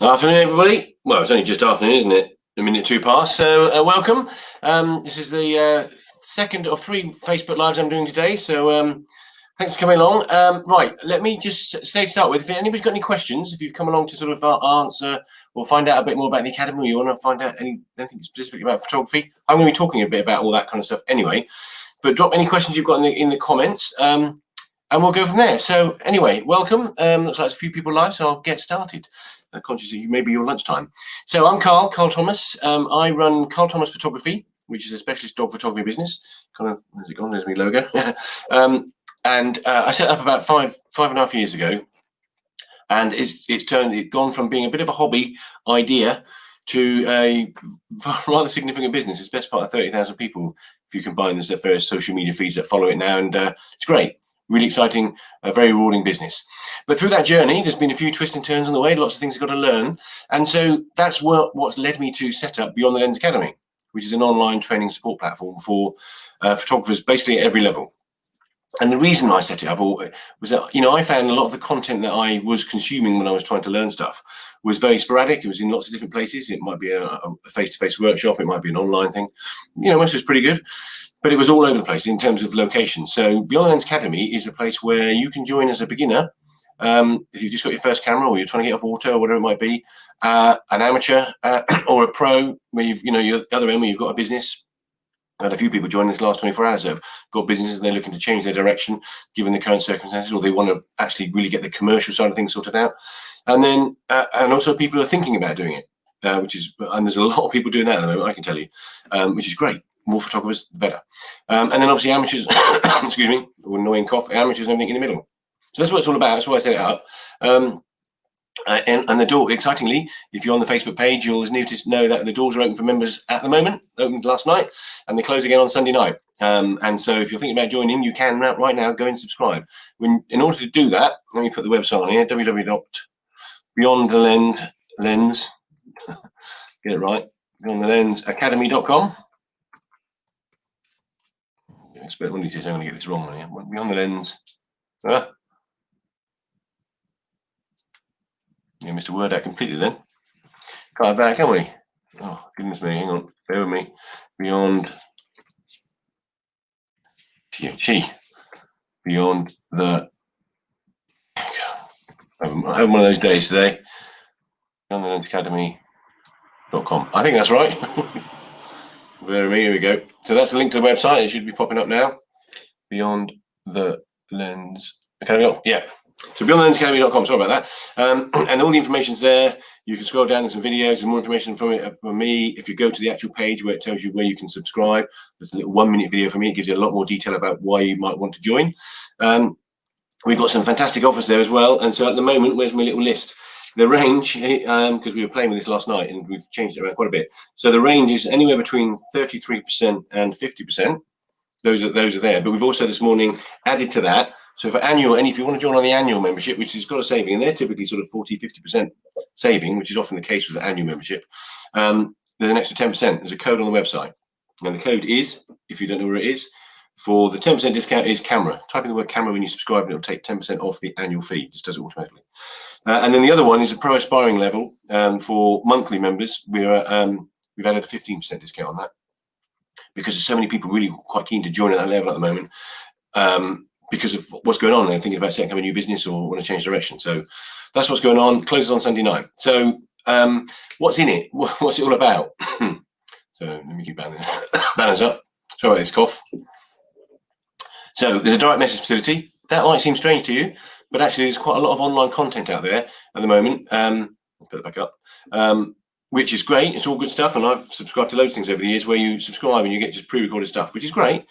Afternoon, everybody. Well, it's only just afternoon, isn't it? A minute two past. So welcome. This is the second of 3 Facebook Lives I'm doing today. So thanks for coming along. Right, let me just say to start with, if anybody's got any questions, if you've come along to sort of answer or find out a bit more about the Academy, or you want to find out anything specific about photography, I'm going to be talking a bit about all that kind of stuff anyway. But drop any questions you've got in the comments, and we'll go from there. So anyway, welcome. Looks like there's a few people live, so I'll get started. Conscious that you may be your lunchtime. So I'm Carl Thomas. I run Carl Thomas Photography, which is a specialist dog photography business. Kind of, where's it gone? There's my logo. And I set up about five and a half years ago, and it's gone from being a bit of a hobby idea to a rather significant business. It's the best part of 30,000 people if you combine the various social media feeds that follow it now, and it's great. Really exciting, a very rewarding business. But through that journey, there's been a few twists and turns on the way, lots of things I've got to learn. And so that's what's led me to set up Beyond the Lens Academy, which is an online training support platform for photographers basically at every level. And the reason I set it up was that, I found a lot of the content that I was consuming when I was trying to learn stuff was very sporadic. It was in lots of different places. It might be a face-to-face workshop. It might be an online thing. Most of it's pretty good. But it was all over the place in terms of location. So Beyond the Lens Academy is a place where you can join as a beginner. If you've just got your first camera, or you're trying to get off auto, or whatever it might be, an amateur or a pro, where you're at the other end where you've got a business. I had a few people join this last 24 hours that have got businesses and they're looking to change their direction given the current circumstances, or they want to actually really get the commercial side of things sorted out. And then, and also people who are thinking about doing it, and there's a lot of people doing that at the moment, I can tell you, which is great. More photographers, the better. And then obviously amateurs, excuse me, annoying cough, amateurs and everything in the middle. So that's what it's all about. That's why I set it up. And the door, excitingly, if you're on the Facebook page, you'll know that the doors are open for members at the moment, opened last night, and they close again on Sunday night. And so if you're thinking about joining, you can right now go and subscribe. In order to do that, let me put the website on here, www.beyondthelens, get it right, beyondthelensacademy.com. Expert one details, I'm going to get this wrong on here. Beyond the Lens. You missed a word out completely then. Can't have that, can we? Oh, goodness me, hang on, bear with me. Beyond Beyond the. I'm having one of those days today. BeyondTheLensAcademy.com. I think that's right. Here we go. So that's the link to the website. It should be popping up now. Beyond the Lens Academy. Yeah. So beyondthelensacademy.com. Sorry about that. And all the information's there. You can scroll down. There's some videos and more information from me. If you go to the actual page where it tells you where you can subscribe, there's a little 1-minute video from me. It gives you a lot more detail about why you might want to join. We've got some fantastic offers there as well. And so at the moment, where's my little list? The range, because we were playing with this last night and we've changed it around quite a bit. So the range is anywhere between 33% and 50%. Those are there. But we've also this morning added to that. So for annual, and if you want to join on the annual membership, which has got a saving, and they're typically sort of 40-50% saving, which is often the case with the annual membership, there's an extra 10%. There's a code on the website. And the code is, if you don't know where it is, for the 10% discount is camera. Type in the word camera when you subscribe and it'll take 10% off the annual fee. It just does it automatically. And then the other one is a pro aspiring level for monthly members. We've added a 15% discount on that because there's so many people really quite keen to join at that level at the moment because of what's going on. They're thinking about setting up a new business or want to change direction. So that's what's going on. Closes on Sunday night. So what's in it? What's it all about? So let me keep banners up. Sorry about this cough. So there's a direct message facility. That might seem strange to you, but actually there's quite a lot of online content out there at the moment. I'll put it back up, which is great. It's all good stuff. And I've subscribed to loads of things over the years where you subscribe and you get just pre-recorded stuff, which is great.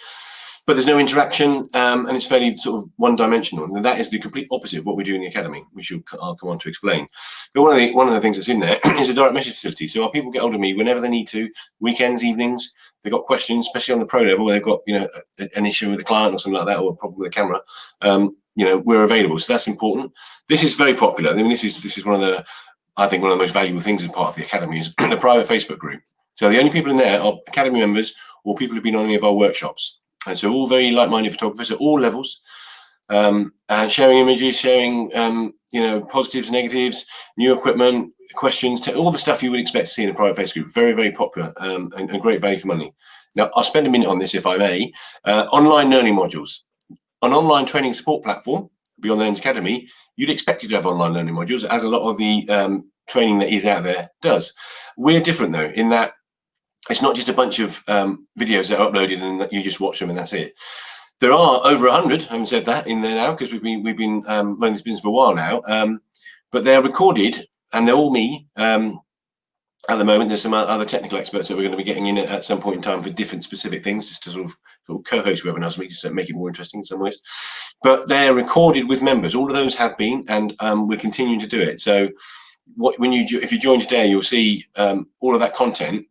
But there's no interaction and it's fairly sort of one-dimensional. And that is the complete opposite of what we do in the Academy, which I'll come on to explain. But one of the things that's in there is a direct message facility. So our people get hold of me whenever they need to, weekends, evenings. They've got questions, especially on the pro level, where they've got an issue with a client or something like that, or a problem with a camera. We're available, so that's important. This is very popular. I mean, this is one of the most valuable things as part of the Academy is the private Facebook group. So the only people in there are Academy members or people who've been on any of our workshops. And so all very like-minded photographers at all levels. and sharing images, sharing positives, negatives, new equipment, questions, all the stuff you would expect to see in a private Facebook group. Very, very popular and great value for money. Now, I'll spend a minute on this, if I may. Online learning modules. An online training support platform, Beyond the Lens Academy, you'd expect it to have online learning modules, as a lot of the training that is out there does. We're different, though, in that it's not just a bunch of videos that are uploaded and that you just watch them and that's it. There are over 100, having said that, in there now, because we've been running this business for a while now. But they're recorded and they're all me. At the moment, there's some other technical experts that we're going to be getting in at some point in time for different specific things, just to sort of co-host webinars, to make it more interesting in some ways. But they're recorded with members. All of those have been, and we're continuing to do it. So, if you join today, you'll see all of that content.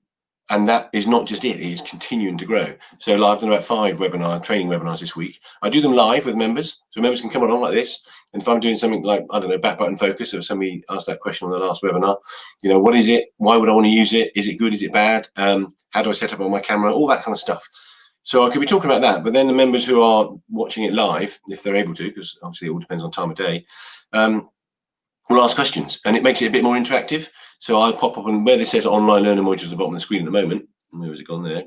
And that is not just it is continuing to grow. So I've done about 5 training webinars this week. I do them live with members. So members can come along like this. And if I'm doing something like, I don't know, back button focus, or somebody asked that question on the last webinar, what is it? Why would I want to use it? Is it good? Is it bad? How do I set up on my camera? All that kind of stuff. So I could be talking about that. But then the members who are watching it live, if they're able to, because obviously it all depends on time of day, will ask questions. And it makes it a bit more interactive. So I'll pop up on where this says online learning modules at the bottom of the screen at the moment. Where has it gone there?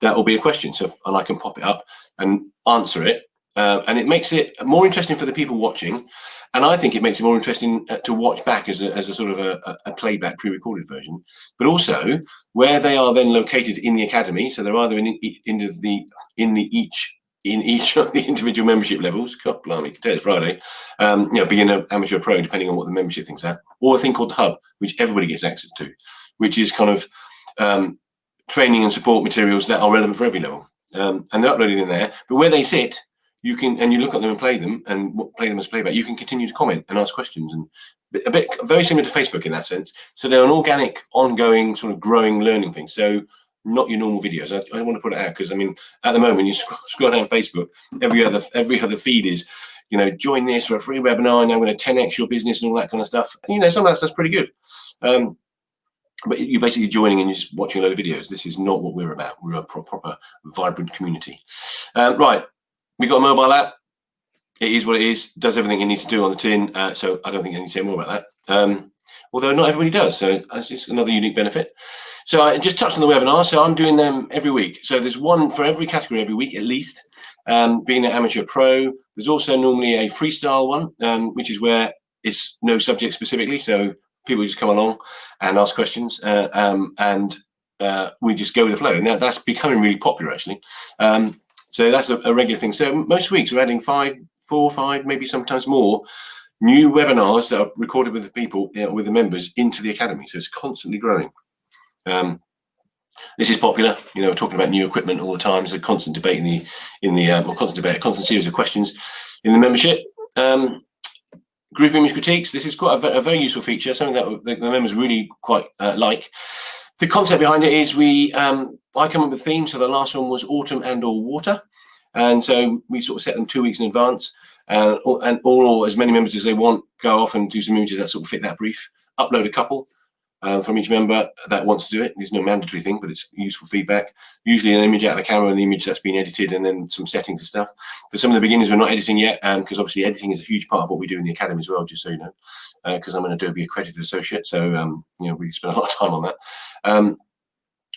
That will be a question. And I can pop it up and answer it. And it makes it more interesting for the people watching. And I think it makes it more interesting to watch back as a sort of a playback pre-recorded version. But also where they are then located in the academy. So they're either in each of the individual membership levels. God blimey, today it's Friday. Beginner, amateur, pro, depending on what the membership things are, or a thing called the hub, which everybody gets access to, which is kind of training and support materials that are relevant for every level, and they're uploaded in there. But where they sit, you can, and you look at them and play them as playback. You can continue to comment and ask questions, and very similar to Facebook in that sense. So they're an organic, ongoing, sort of growing learning thing. So not your normal videos. I want to put it out because at the moment you scroll down Facebook, every other feed is, join this for a free webinar and I'm going to 10x your business and all that kind of stuff. And, some of that stuff's pretty good. But you're basically joining and you're just watching a load of videos. This is not what we're about. We're a proper, vibrant community. Right, we've got a mobile app. It is what it is. Does everything it needs to do on the tin. So I don't think I need to say more about that. Although not everybody does. So that's just another unique benefit. So I just touched on the webinar. So I'm doing them every week. So there's one for every category every week, at least. Being an amateur pro, there's also normally a freestyle one, which is where it's no subject specifically. So people just come along and ask questions, and we just go with the flow. And that's becoming really popular, actually. So that's a regular thing. So most weeks we're adding 4 or 5, maybe sometimes more, new webinars that are recorded with the people, with the members into the academy. So it's constantly growing. This is popular, we're talking about new equipment all the time. So constant debate a constant series of questions in the membership. Group image critiques. This is quite a very useful feature, something that the members really quite like. The concept behind it is I come up with themes. So the last one was autumn and/or water, and so we sort of set them 2 weeks in advance, and all as many members as they want go off and do some images that sort of fit that brief. Upload a couple from each member that wants to do it. It's no mandatory thing, but it's useful feedback. Usually an image out of the camera, an image that's been edited, and then some settings and stuff. For some of the beginners who are not editing yet, because obviously editing is a huge part of what we do in the academy as well, just so you know, because I'm an Adobe accredited associate, so we spend a lot of time on that.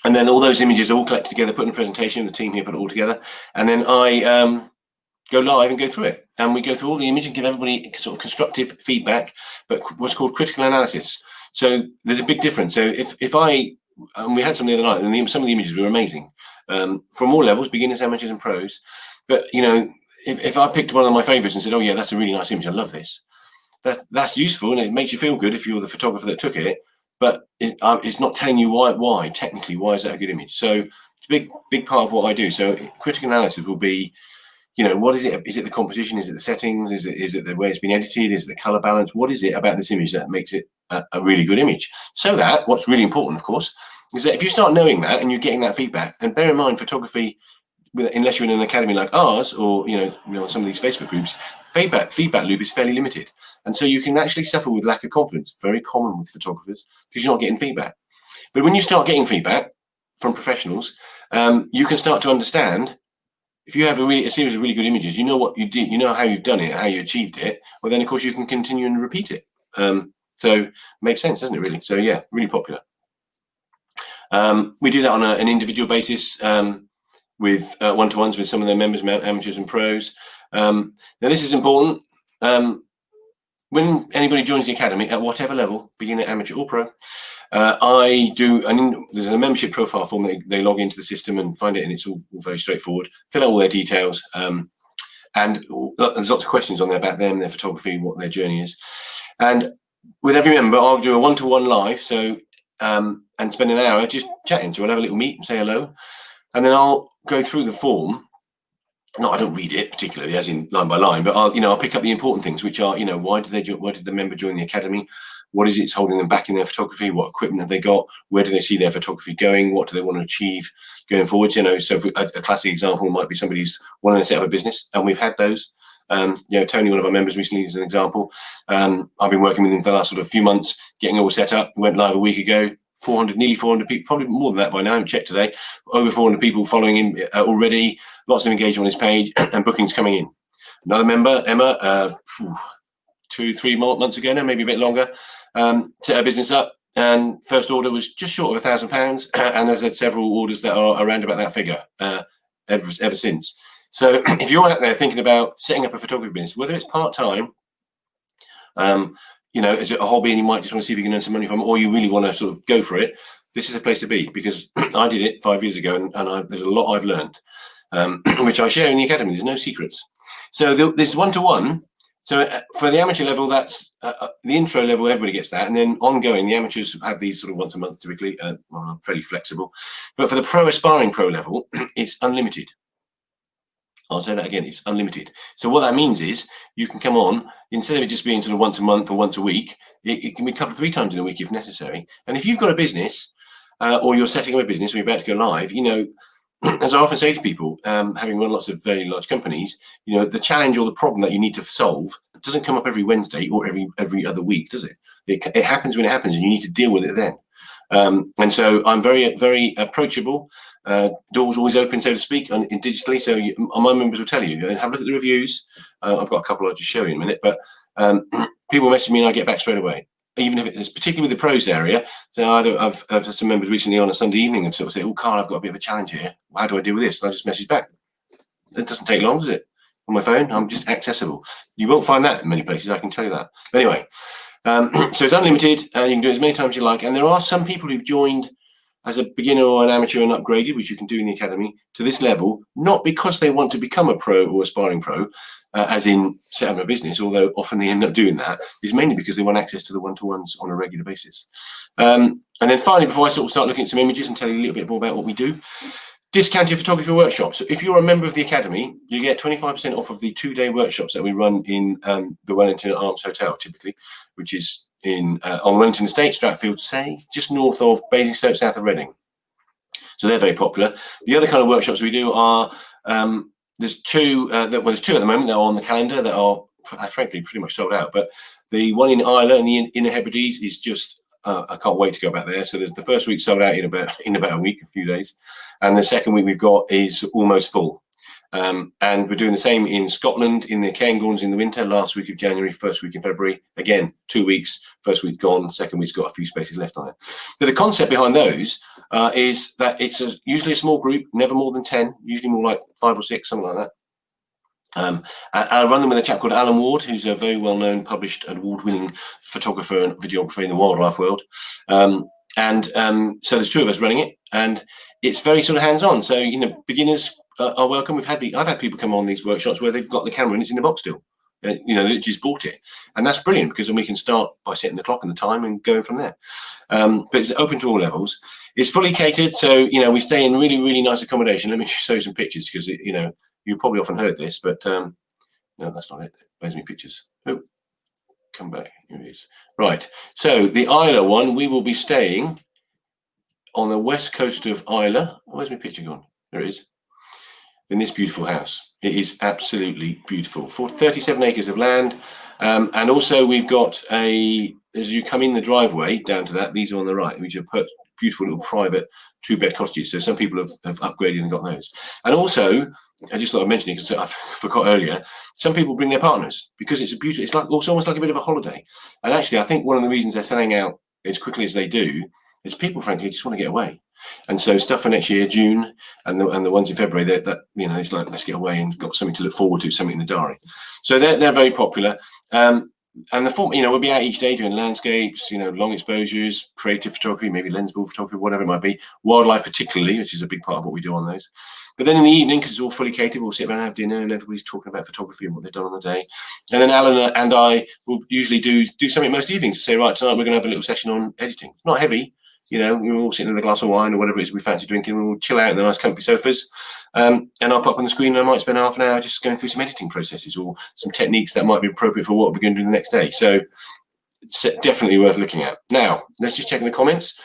And then all those images are all collected together, put in a presentation. The team here put it all together, and then I go live and go through it. And we go through all the image and give everybody sort of constructive feedback, but what's called critical analysis. So there's a big difference. So if we had some the other night, and some of the images were amazing, from all levels, beginners, amateurs, and pros. But if I picked one of my favorites and said, "Oh yeah, that's a really nice image. I love this," that's useful and it makes you feel good if you're the photographer that took it. But it's not telling you why technically why is that a good image. So it's a big part of what I do. So critical analysis will be, what is it? Is it the composition? Is it the settings? Is it the way it's been edited? Is it the color balance? What is it about this image that makes it a really good image? So that what's really important, of course, is that if you start knowing that and you're getting that feedback, and bear in mind, photography, unless you're in an academy like ours, or some of these Facebook groups, feedback loop is fairly limited, and so you can actually suffer with lack of confidence. Very common with photographers because you're not getting feedback. But when you start getting feedback from professionals, you can start to understand if you have a series of really good images, you know what you did, you know how you've done it, how you achieved it. Well, then of course you can continue and repeat it. So makes sense, doesn't it? Really. So yeah, really popular. We do that on an individual basis with one-to-ones with some of their members, amateurs and pros. Now this is important. When anybody joins the academy at whatever level, beginner, amateur or pro, there's a membership profile form. They log into the system and find it, and it's all very straightforward. Fill out all their details, and there's lots of questions on there about them, their photography, what their journey is. And with every member, I'll do a one-to-one live, so and spend an hour just chatting. So we'll have a little meet and say hello, and then I'll go through the form. No, I don't read it particularly, as in line by line, but I'll pick up the important things, which are, why did the member join the academy? What is it's holding them back in their photography? What equipment have they got? Where do they see their photography going? What do they want to achieve going forward? So a classic example might be somebody who's wanting to set up a business, and we've had those. Tony, one of our members recently, is an example. I've been working with him for the last sort of few months, getting it all set up. Went live a week ago. Nearly 400 people, probably more than that by now. I haven't checked today. Over 400 people following him already. Lots of engagement on his page and bookings coming in. Another member, Emma, 2-3 months ago now, maybe a bit longer, set her business up, and first order was just short of £1,000, and has had several orders that are around about that figure ever since. So if you're out there thinking about setting up a photography business, whether it's part-time, as a hobby, and you might just want to see if you can earn some money from it, or you really want to sort of go for it, this is a place to be, because I did it 5 years ago, and there's a lot I've learned, which I share in the academy. There's no secrets. So there's one-to-one. So for the amateur level, that's the intro level, everybody gets that. And then ongoing, the amateurs have these sort of once a month typically, fairly flexible. But for the pro aspiring pro level, it's unlimited. I'll say that again, it's unlimited. So what that means is you can come on, instead of it just being sort of once a month or once a week, it can be a couple of 3 times in a week if necessary. And if you've got a business or you're setting up a business or you're about to go live, as I often say to people, having run lots of very large companies, the challenge or the problem that you need to solve doesn't come up every Wednesday or every other week, does it? It happens when it happens, and you need to deal with it then. And so I'm very, very approachable. Doors always open, so to speak, digitally. So my members will tell you, and have a look at the reviews. I've got a couple I'll just show you in a minute, but people message me and I get back straight away. Even if it's particularly with the pros area. So I've had some members recently on a Sunday evening and sort of say, "Oh, Carl, I've got a bit of a challenge here. How do I deal with this?" And I just message back. It doesn't take long, does it? On my phone, I'm just accessible. You won't find that in many places, I can tell you that. But anyway, so it's unlimited. You can do it as many times as you like. And there are some people who've joined as a beginner or an amateur and upgraded, which you can do in the academy, to this level, not because they want to become a pro or aspiring pro, as in set up a business, although often they end up doing that, is mainly because they want access to the one-to-ones on a regular basis. And then finally, before I sort of start looking at some images and tell you a little bit more about what we do, discounted photography workshops. So if you're a member of the academy, you get 25% off of the 2-day workshops that we run in the Wellington Arms Hotel, typically, which is on Wellington Estate, Stratfield, say, just north of Basingstoke, south of Reading. So they're very popular. The other kind of workshops we do are, there's 2 at the moment that are on the calendar that are, frankly, pretty much sold out. But the one in Islay in the Inner Hebrides is just, I can't wait to go back there. So there's the first week sold out in about a week, a few days. And the second week we've got is almost full. And we're doing the same in Scotland, in the Cairngorms in the winter, last week of January, first week in February. Again, 2 weeks, first week gone, second week's got a few spaces left on it. But the concept behind those is that it's usually a small group, never more than 10, usually more like 5 or 6, something like that. I run them with a chap called Alan Ward, who's a very well-known, published, award-winning photographer and videographer in the wildlife world. So there's 2 of us running it, and it's very sort of hands-on. So beginners are welcome. I've had people come on these workshops where they've got the camera and it's in the box still. They just bought it, and that's brilliant, because then we can start by setting the clock and the time and going from there. But it's open to all levels. It's fully catered, so we stay in really, really nice accommodation. Let me just show you some pictures, because you probably often heard this, but no, that's not it. Where's my pictures? Oh, come back. Here it is. Right. So the Islay one, we will be staying on the west coast of Islay. Where's my picture gone? There it is. In this beautiful house. It is absolutely beautiful. For 37 acres of land. And also we've got as you come in the driveway down to that, these are on the right, which are beautiful little private 2-bed cottages. So some people have upgraded and got those. And also, I just thought I'd mention it because I forgot earlier, some people bring their partners because it's a beautiful, it's like also almost like a bit of a holiday. And actually, I think one of the reasons they're selling out as quickly as they do is people, frankly, just want to get away. And so stuff for next year, June, and the ones in February, that it's like, let's get away and got something to look forward to, something in the diary. So they're very popular. And the form, we'll be out each day doing landscapes, long exposures, creative photography, maybe lensable photography, whatever it might be, wildlife particularly, which is a big part of what we do on those. But then in the evening, because it's all fully catered, we'll sit around and have dinner, and everybody's talking about photography and what they've done on the day. And then Alan and I will usually do something most evenings to say, right, tonight we're going to have a little session on editing. Not heavy. We're all sitting with a glass of wine or whatever it is we fancy drinking. We'll chill out in the nice comfy sofas. And I'll pop on the screen and I might spend half an hour just going through some editing processes or some techniques that might be appropriate for what we're going to do the next day. So it's definitely worth looking at. Now, let's just check in the comments.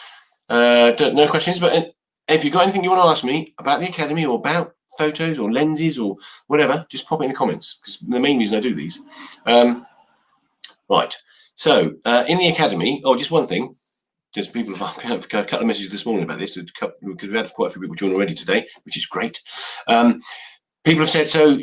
No questions, but if you've got anything you want to ask me about the Academy or about photos or lenses or whatever, just pop it in the comments, because the main reason I do these. Right. So in the Academy, just one thing. Because people have a couple of messages this morning about this, because we've had quite a few people join already today, which is great. People have said, so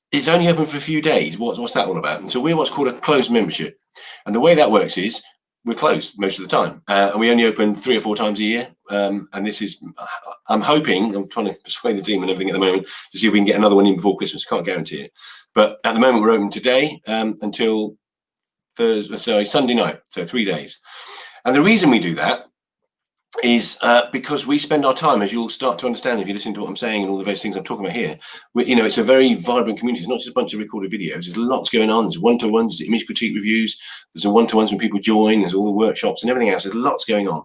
it's only open for a few days. What's that all about? And so we're what's called a closed membership. And the way that works is we're closed most of the time. And we only open 3 or 4 times a year. And this is, I'm trying to persuade the team and everything at the moment to see if we can get another one in before Christmas. Can't guarantee it. But at the moment, we're open today until Sunday night. So 3 days. And the reason we do that is because we spend our time, as you'll start to understand if you listen to what I'm saying and all the various things I'm talking about here, it's a very vibrant community. It's not just a bunch of recorded videos. There's lots going on. There's one-to-ones, there's image critique reviews, there's one-to-ones when people join, there's all the workshops and everything else. There's lots going on,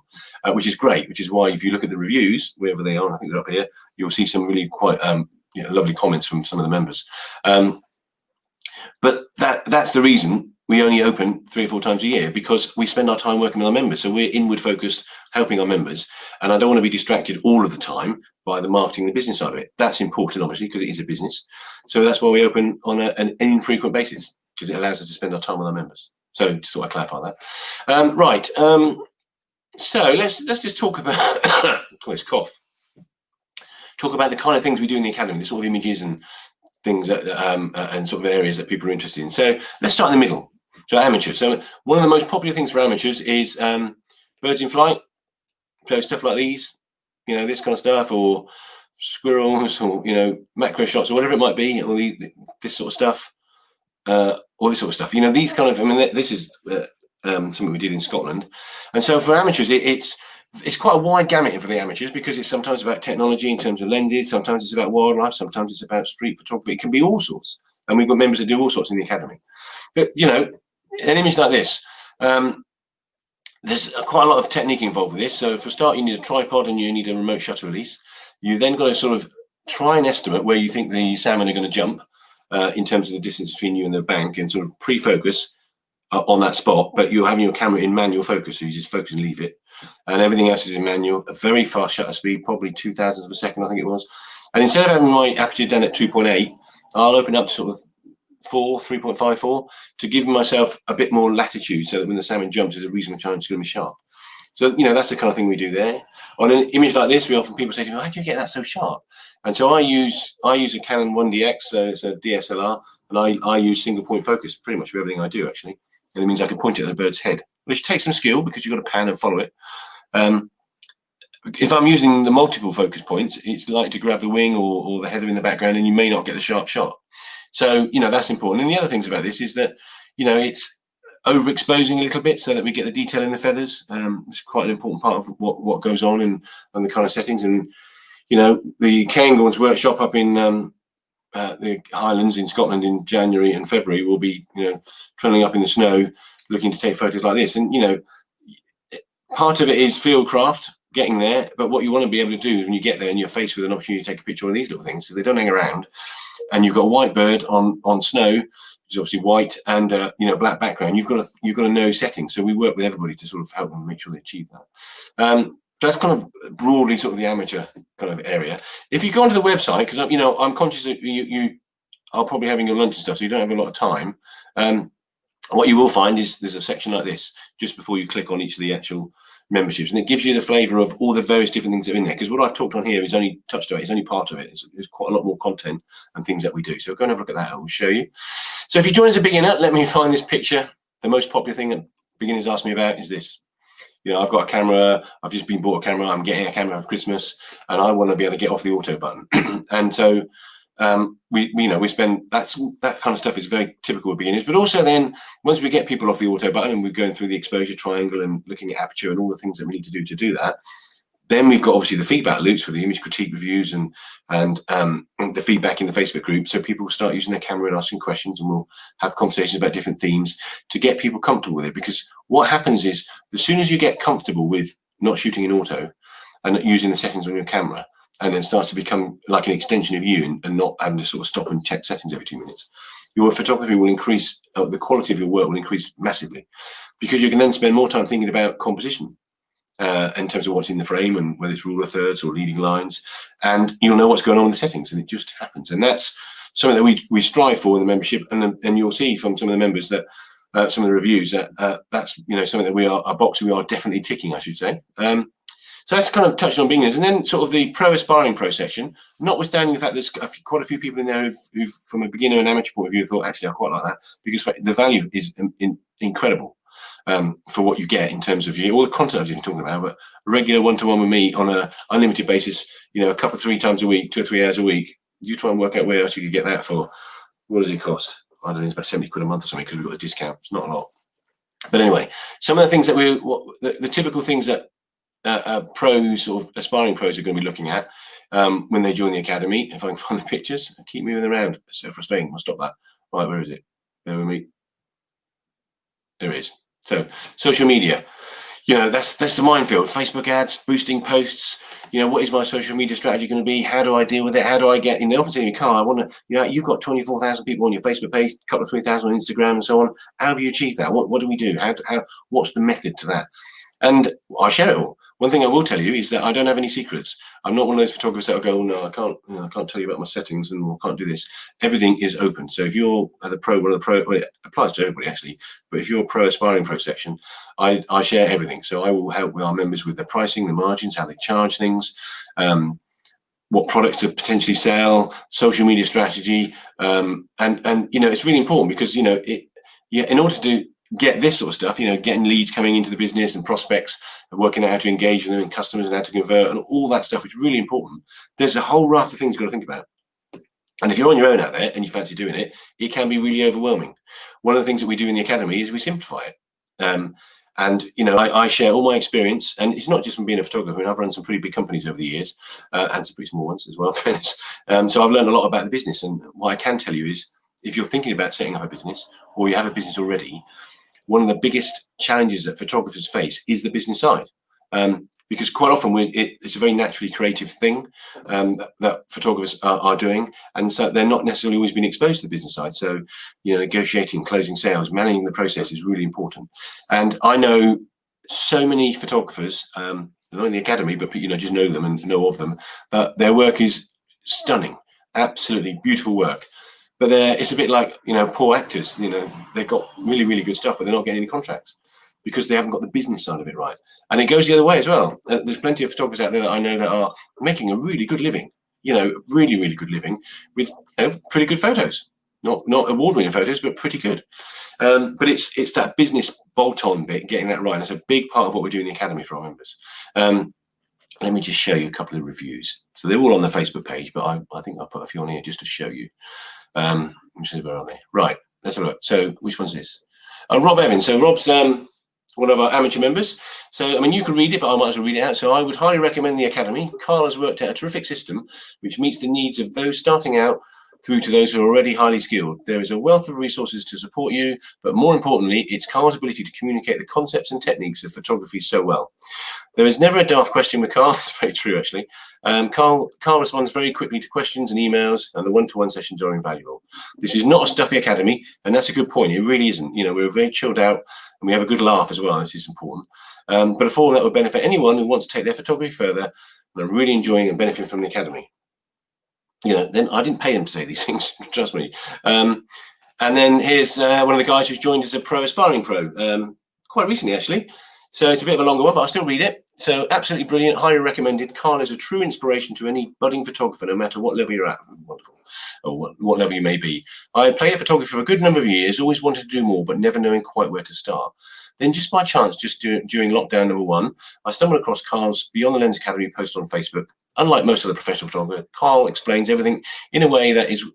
which is great, which is why if you look at the reviews, wherever they are, I think they're up here, you'll see some really quite lovely comments from some of the members. But that's the reason we only open 3 or 4 times a year, because we spend our time working with our members. So we're inward focused, helping our members. And I don't want to be distracted all of the time by the marketing and the business side of it. That's important, obviously, because it is a business. So that's why we open on an infrequent basis, because it allows us to spend our time with our members. So just thought I'd clarify that. Right. So let's just talk about, this cough. Talk about the kind of things we do in the Academy, the sort of images and things and sort of areas that people are interested in. So let's start in the middle. So amateurs. So one of the most popular things for amateurs is birds in flight. So stuff like these, this kind of stuff, or squirrels, or macro shots, or whatever it might be, or this sort of stuff, all this sort of stuff. These kind of. This is something we did in Scotland, and so for amateurs, it's quite a wide gamut for the amateurs, because it's sometimes about technology in terms of lenses, sometimes it's about wildlife, sometimes it's about street photography. It can be all sorts, and we've got members that do all sorts in the Academy. But an image like this, there's quite a lot of technique involved with this. So for a start, you need a tripod and you need a remote shutter release. You then got to sort of try and estimate where you think the salmon are going to jump in terms of the distance between you and the bank, and sort of pre-focus on that spot. But you're having your camera in manual focus, so you just focus and leave it, and everything else is in manual. A very fast shutter speed, probably 0.002 of a second, I think it was. And instead of having my aperture done at 2.8, I'll open up to sort of 3.54 to give myself a bit more latitude, so that when the salmon jumps, there's a reasonable chance it's going to be sharp. So that's the kind of thing we do there. On an image like this, people say to me, "How do you get that so sharp?" And so I use a Canon 1DX, so it's a DSLR, and I use single point focus pretty much for everything I do, actually. And it means I can point it at the bird's head, which takes some skill because you've got to pan and follow it. If I'm using the multiple focus points, it's like to grab the wing or the heather in the background, and you may not get the sharp shot. So that's important. And the other things about this is that it's overexposing a little bit so that we get the detail in the feathers. It's quite an important part of what goes on and the kind of settings. And the Cairngorms workshop up in the Highlands in Scotland in January and February will be trundling up in the snow looking to take photos like this. And part of it is field craft, getting there, but what you want to be able to do is when you get there and you're faced with an opportunity to take a picture of these little things, because they don't hang around, and you've got a white bird on snow, which is obviously white, and black background, you've got to know settings. So we work with everybody to sort of help them make sure they achieve that. That's kind of broadly sort of the amateur kind of area. If you go onto the website, because I'm conscious that you are probably having your lunch and stuff, so you don't have a lot of time. What you will find is there's a section like this just before you click on each of the actual memberships, and it gives you the flavour of all the various different things that are in there. Because what I've talked on here is only touched on it; it's only part of it. There's quite a lot more content and things that we do. So go and have a look at that. I will show you. So if you join as a beginner, let me find this picture. The most popular thing that beginners ask me about is this. I've got a camera. I've just been bought a camera. I'm getting a camera for Christmas, and I want to be able to get off the auto button. And so we spend that kind of stuff is very typical of beginners. But also then once we get people off the auto button and we're going through the exposure triangle and looking at aperture and all the things that we need to do that, then we've got obviously the feedback loops for the image critique reviews and the feedback in the Facebook group. So people will start using their camera and asking questions, and we'll have conversations about different themes to get people comfortable with it. Because what happens is, as soon as you get comfortable with not shooting in auto and using the settings on your camera, and it starts to become like an extension of you and not having to sort of stop and check settings every 2 minutes, your photography will increase, the quality of your work will increase massively, because you can then spend more time thinking about composition in terms of what's in the frame and whether it's rule of thirds or leading lines, and you'll know what's going on with the settings, and it just happens. And that's something that we strive for in the membership, and you'll see from some of the members that some of the reviews that that's something that a box we are definitely ticking, I should say. So that's kind of touching on beginners, and then sort of the pro aspiring pro section. Notwithstanding the fact there's quite a few people in there who've from a beginner and amateur point of view, thought actually I quite like that, because the value is incredible for what you get in terms of all the content I've been talking about. But a regular one-to-one with me on a unlimited basis, a couple of 3 times a week, 2 or 3 hours a week. You try and work out where else you could get that for. What does it cost? I don't know, it's about 70 quid a month or something, because we've got a discount. It's not a lot. But anyway, some of the things that the typical things that pros or aspiring pros are going to be looking at when they join the academy. If I can find the pictures, I keep moving around. It's so frustrating. I'll stop that. Right, where is it? Bear with me. There it is. So social media, that's the minefield. Facebook ads, boosting posts. What is my social media strategy going to be? How do I deal with it? How do I get? They often say to me, Carl, I want to. You've got 24,000 people on your Facebook page, a couple of 3,000 on Instagram, and so on. How have you achieved that? What do we do? What's the method to that? And I share it all. One thing I will tell you is that I don't have any secrets. I'm not one of those photographers that will go, no, I can't tell you about my settings and I can't do this. Everything is open. So if you're the pro, well, it applies to everybody actually, but if you're a pro aspiring pro section, I share everything. So I will help with our members with their pricing, the margins, how they charge things, what products to potentially sell, social media strategy, and it's really important because in order to get this sort of stuff, getting leads coming into the business and prospects and working out how to engage with them and customers and how to convert and all that stuff is really important. There's a whole raft of things you've got to think about. And if you're on your own out there and you fancy doing it, it can be really overwhelming. One of the things that we do in the academy is we simplify it. I share all my experience, and it's not just from being a photographer. I mean, I've run some pretty big companies over the years and some pretty small ones as well. So I've learned a lot about the business. And what I can tell you is, if you're thinking about setting up a business or you have a business already, one of the biggest challenges that photographers face is the business side, because quite often it's a very naturally creative thing that photographers are doing, and so they're not necessarily always being exposed to the business side. So, negotiating, closing sales, managing the process is really important. And I know so many photographers, not in the academy, but just know them and know of them, that their work is stunning, absolutely beautiful work. But it's a bit like, poor actors, they've got really, really good stuff, but they're not getting any contracts because they haven't got the business side of it right. And it goes the other way as well. There's plenty of photographers out there that I know that are making a really good living, really, really good living with pretty good photos. Not award-winning photos, but pretty good. But it's that business bolt-on bit, getting that right. And it's a big part of what we do in the academy for our members. Let me just show you a couple of reviews. So they're all on the Facebook page, but I think I'll put a few on here just to show you. Where are they? Right, let's have a look. So which one's this? Rob Evans. So Rob's one of our amateur members. So, I mean, you can read it, but I might as well read it out. So I would highly recommend the Academy. Carl has worked out a terrific system which meets the needs of those starting out through to those who are already highly skilled. There is a wealth of resources to support you, but more importantly, it's Carl's ability to communicate the concepts and techniques of photography so well. There is never a daft question with Carl. It's very true, actually. Carl responds very quickly to questions and emails, and the one-to-one sessions are invaluable. This is not a stuffy academy, and that's a good point. It really isn't. We're very chilled out, and we have a good laugh as well. This is important. But a forum that would benefit anyone who wants to take their photography further, and are really enjoying and benefiting from the academy. Then I didn't pay them to say these things, trust me. And then here's one of the guys who's joined as a pro aspiring pro, quite recently actually. So it's a bit of a longer one, but I'll still read it. So absolutely brilliant, highly recommended. Carl is a true inspiration to any budding photographer, no matter what level you're at. Wonderful. Or what level you may be. I played at photography for a good number of years, always wanted to do more, but never knowing quite where to start. Then just by chance, during lockdown number 1, I stumbled across Carl's Beyond the Lens Academy post on Facebook. Unlike most of the professional photographers, Carl explains everything in a way that is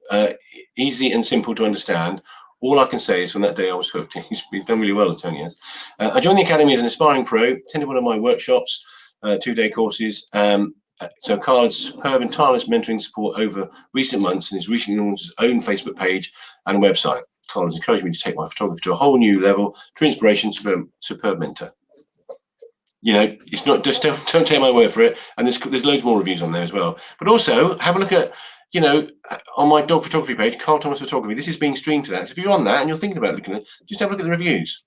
easy and simple to understand. All I can say is from that day I was hooked. He's done really well, Tony has. I joined the Academy as an aspiring pro, attended one of my workshops, 2-day courses. So Carl has superb and tireless mentoring support over recent months and has recently launched his own Facebook page and website. Carl has encouraged me to take my photography to a whole new level, true inspiration, superb mentor. You know, it's not just don't take my word for it. And there's loads more reviews on there as well. But also have a look at, you know, on my dog photography page, Carl Thomas Photography. This is being streamed to that. So if you're on that and you're thinking about looking at it, just have a look at the reviews.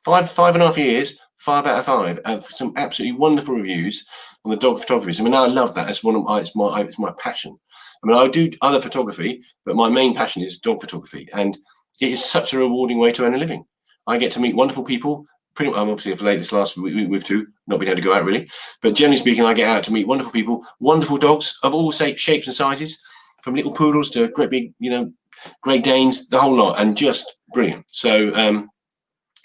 5.5 years, 5 out of 5, and some absolutely wonderful reviews on the dog photography. So I mean, I love that. It's it's my passion. I mean, I do other photography, but my main passion is dog photography, and it is such a rewarding way to earn a living. I get to meet wonderful people. Pretty much, I'm obviously for this last week with 2, not been able to go out really, but generally speaking, I get out to meet wonderful people, wonderful dogs of all shapes and sizes, from little poodles to great big, you know, Great Danes, the whole lot, and just brilliant. So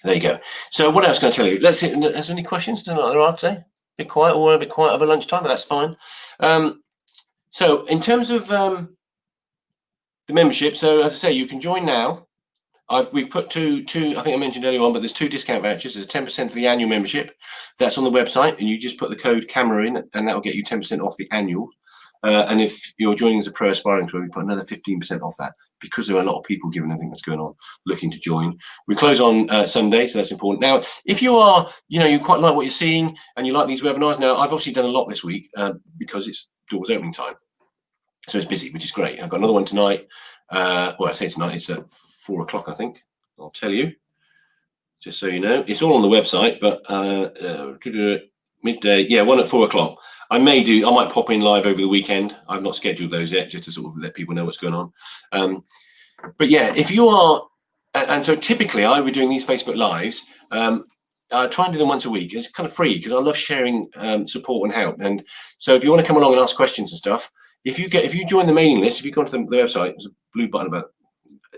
there you go. So what else can I tell you? Let's see. Is there any questions there are today? A bit quiet, or a bit quiet over lunchtime, but that's fine. So in terms of the membership, so as I say, you can join now. We've put two. I think I mentioned earlier on, but there's 2 discount vouchers. There's 10% for the annual membership. That's on the website, and you just put the code camera in, and that will get you 10% off the annual. And if you're joining as a pro aspiring pro, we put another 15% off that, because there are a lot of people, given everything that's going on, looking to join. We close on Sunday, so that's important. Now, if you are, you know, you quite like what you're seeing and you like these webinars. Now, I've obviously done a lot this week because it's doors opening time, so it's busy, which is great. I've got another one tonight. Well, I say tonight, it's at 4 o'clock, I think. I'll tell you, just so you know. It's all on the website, but midday, yeah, one at 4 o'clock. I might pop in live over the weekend. I've not scheduled those yet, just to sort of let people know what's going on. But yeah, if you are, and so typically I would be doing these Facebook Lives. I try and do them once a week. It's kind of free because I love sharing support and help. And so if you want to come along and ask questions and stuff, if you join the mailing list, if you go to the website, there's a blue button about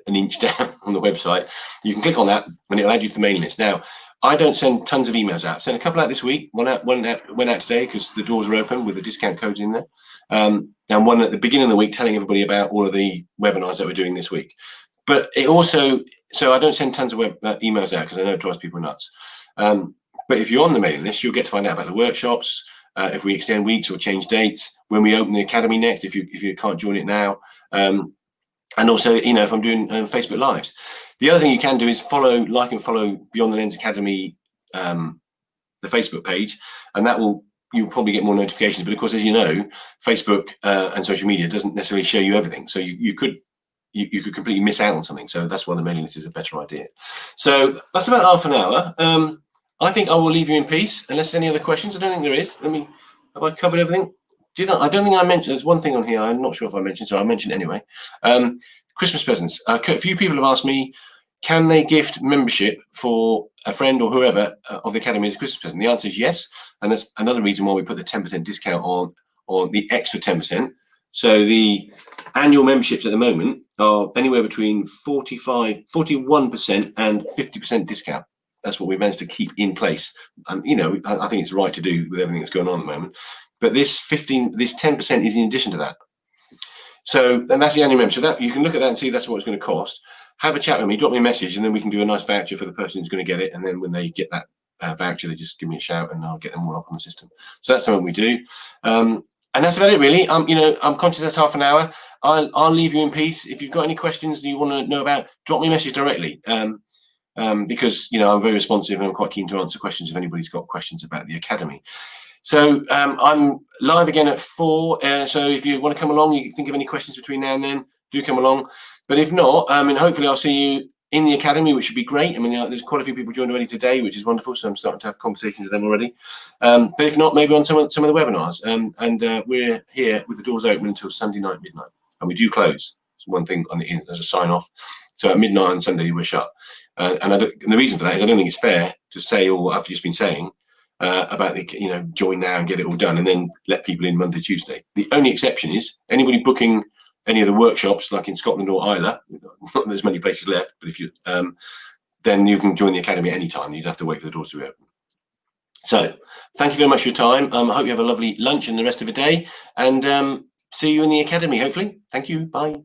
an inch down on the website. You can click on that and it'll add you to the mailing list. Now, I don't send tons of emails out. Send a couple out this week. One went out today because the doors are open with the discount codes in there. And one at the beginning of the week telling everybody about all of the webinars that we're doing this week. But it also, so I don't send tons of emails out because I know it drives people nuts. But if you're on the mailing list, you'll get to find out about the workshops, if we extend weeks or change dates, when we open the academy next, if you can't join it now. And also, you know, if I'm doing Facebook Lives. The other thing you can do is like and follow Beyond the Lens Academy, the Facebook page, and that will, you'll probably get more notifications. But of course, as you know, Facebook and social media doesn't necessarily show you everything. So you could completely miss out on something. So that's why the mailing list is a better idea. So that's about half an hour. I think I will leave you in peace, unless there's any other questions. I don't think there is. Have I covered everything? I don't think I mentioned, there's one thing on here, I'm not sure if I mentioned, so I'll mention it anyway. Christmas presents. A few people have asked me, can they gift membership for a friend or whoever of the Academy as a Christmas present? The answer is yes. And that's another reason why we put the 10% discount on the extra 10%. So the annual memberships at the moment are anywhere between 41% and 50% discount. That's what we managed to keep in place. And, you know, I think it's right to do with everything that's going on at the moment. But this 10% is in addition to that. So, and that's the annual membership. So that you can look at that and see that's what it's going to cost. Have a chat with me, drop me a message, and then we can do a nice voucher for the person who's going to get it. And then when they get that voucher, they just give me a shout, and I'll get them all up on the system. So that's something we do. And that's about it, really. You know, I'm conscious that's half an hour. I'll leave you in peace. If you've got any questions that you want to know about, drop me a message directly. Because, you know, I'm very responsive and I'm quite keen to answer questions if anybody's got questions about the Academy. So I'm live again at 4. So if you want to come along, you think of any questions between now and then, do come along. But if not, and hopefully I'll see you in the Academy, which would be great. I mean, there's quite a few people joined already today, which is wonderful. So I'm starting to have conversations with them already. But if not, maybe on some of the webinars. And we're here with the doors open until Sunday night, midnight. And we do close. It's one thing as a sign off. So at midnight on Sunday we're shut. And the reason for that is I don't think it's fair to say all I've just been saying about the, join now and get it all done, and then let people in Monday, Tuesday. The only exception is anybody booking any of the workshops, like in Scotland or Ireland. Not that there's many places left, but if you then you can join the academy anytime. You'd have to wait for the doors to be open. So thank you very much for your time. I hope you have a lovely lunch and the rest of the day, and see you in the academy, hopefully. Thank you. Bye.